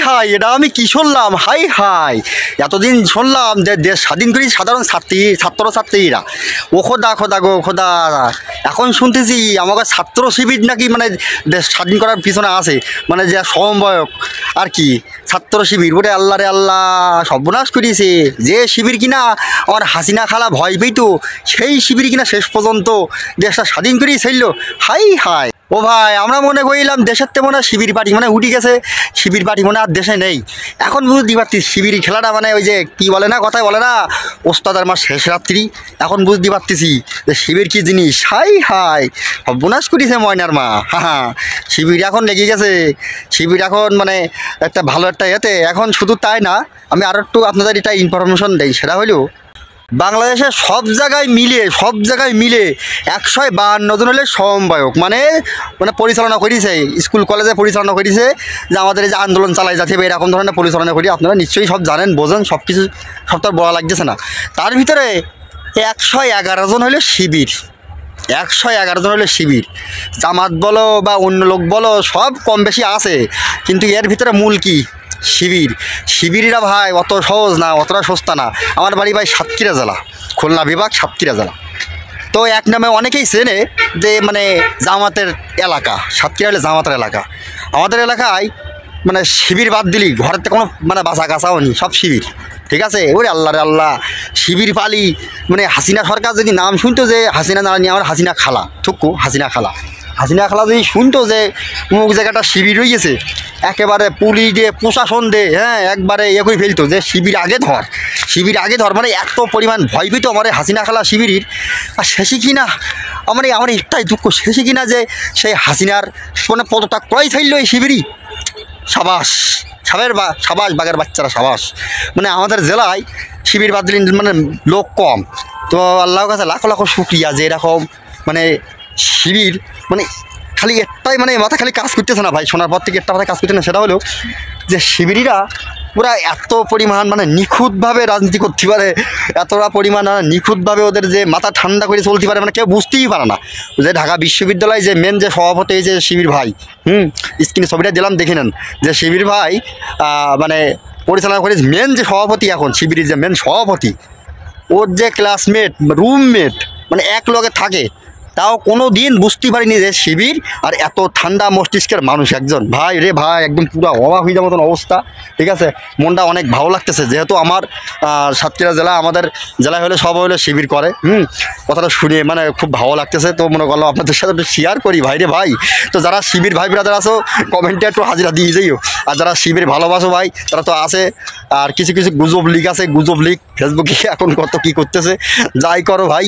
High এটা আমি কি শুনলাম, হাই হাই এতদিন শুনলাম যে দেশ স্বাধীন করি সাধারণ ছাত্রছাত্রীরা, ও খোদা খোদা গো খোদা, এখন শুনতেছি আমাকে ছাত্র শিবির নাকি মানে দেশ স্বাধীন করার পিছনে আছে, মানে যে সমবয়ক আর কি ছাত্র শিবির, ওরে আল্লাহ রে আল্লাহ সর্বনাশ করিয়েছে। যে শিবির কিনা আমার হাসিনা খালা ভয় পেতো, সেই শিবির কিনা শেষ পর্যন্ত দেশটা স্বাধীন করেই ছিল। হাই হাই ও ভাই, আমরা মনে করিলাম দেশের তেমন শিবির পার্টি মানে উঠে গেছে, শিবির পার্টি মনে আর দেশে নেই। এখন বুঝতে পারছি শিবির খেলাটা মানে ওই যে কী বলে না, কথায় বলে না ওস্তাদ আর মার শেষ রাত্রি, এখন বুঝতে পারতেছি যে শিবির কী জিনিস। হাই হাই সর্বনাশ করেছে ময়নার মা, হ্যাঁ শিবির এখন লেগে গেছে। শিবির এখন মানে একটা ভালো একটা এতে, এখন শুধু তাই না, আমি আরও একটু আপনাদের এটা ইনফরমেশন দিই, সেটা হলো বাংলাদেশে সব জায়গায় মিলে 152 জন হলে সমবায়ক, মানে পরিচালনা করেছে, স্কুল কলেজে পরিচালনা করেছে, যে আমাদের এই যে আন্দোলন চালাই যাচ্ছে এরকম ধরনের পরিচালনা করি। আপনারা নিশ্চয়ই সব জানেন, বোঝেন, সব কিছু সব তো বলা লাগতেছে না। তার ভিতরে 111 জন হলে শিবির, 111 জন হলে শিবির। জামাত বলো বা অন্য লোক বলো সব কম বেশি আছে, কিন্তু এর ভিতরে মূল কি শিবির। শিবিরিরা ভাই অত সহজ না, অতটা সস্তা না। আমার বাড়ি ভাই সাতক্ষীরা জেলা, খুলনা বিভাগ সাতক্ষীরা জেলা। তো এক নামে অনেকেই চেনে যে মানে জামাতের এলাকা, সাতক্ষীরা হলে জামাতের এলাকা। আমাদের এলাকায় মানে শিবির বাদ দিলি ঘরের কোনো মানে বাসা কাছাও নি, সব শিবির, ঠিক আছে। ওরে আল্লাহ রে আল্লাহ শিবির পালি, মানে হাসিনা সরকার যদি নাম শুনতো যে হাসিনা না নিয়ে আমার হাসিনা খালা থুকু, হাসিনা খালা যদি শুনতো যে মুখ জায়গাটা শিবির হয়ে গেছে, একেবারে পুলিশ দিয়ে প্রশাসন দিয়ে হ্যাঁ একবারে ইয়ে করে ফেলতো যে শিবির আগে ধর, মানে এত পরিমাণ ভয় পেত আমার হাসিনা খালা শিবির। আর শেষে কিনা আমার একটাই দুঃখ, শেষে কিনা যে সেই হাসিনার মানে পদত্যাগ করাই চাইল এই শিবিরই। সাবাস সাবাস বাঘের বাচ্চারা সাবাস। মানে আমাদের জেলায় শিবির বাদ দিলেন মানে লোক কম, তো আল্লাহর কাছে লাখো লাখো শুক্রিয়া যে এরকম মানে শিবির মানে খালি একটাই মানে মাথা খালি কাজ করতেছে না ভাই, শোনার পর থেকে একটা মাথায় কাজ করতে না, সেটা হলো যে শিবিরিরা ওরা এত পরিমাণ মানে নিখুঁতভাবে রাজনীতি করতে পারে, এতটা পরিমাণ নিখুঁতভাবে ওদের যে মাথা ঠান্ডা করে চলতে পারে, মানে কেউ বুঝতেই পারে না। যে ঢাকা বিশ্ববিদ্যালয়ে যে মেন যে সভাপতি যে শিবির ভাই, স্ক্রিনে ছবিটা দিলাম দেখে নেন, যে শিবির ভাই মানে পরিচালনা করে মেন যে সভাপতি, এখন শিবিরের যে মেন সভাপতি, ওর যে ক্লাসমেট রুমমেট মানে এক লগে থাকে, তাও কোনো দিন বুঝতে পারিনি যে শিবির আর এত ঠান্ডা মস্তিষ্কের মানুষ একজন। ভাই রে ভাই একদম পুরো অবাক হয়ে যাওয়ার মতন অবস্থা, ঠিক আছে। মনটা অনেক ভালো লাগতেছে, যেহেতু আমার সাতক্ষীরা জেলা, আমাদের জেলায় হলে সব হলে শিবির করে, কথাটা শুনে মানে খুব ভালো লাগতেছে। তো মনে করলো আপনাদের সাথে একটু শেয়ার করি ভাই রে ভাই। তো যারা শিবির ভাই ব্রাদার আছো কমেন্টে একটু হাজিরা দিয়ে যাইও, আর যারা শিবির ভালোবাসো ভাই তারা তো আছে। আর কিছু গুজব লিগ আছে, গুজব লিগ ফেসবুকে এখন কত কী করতেছে, যাই করো ভাই।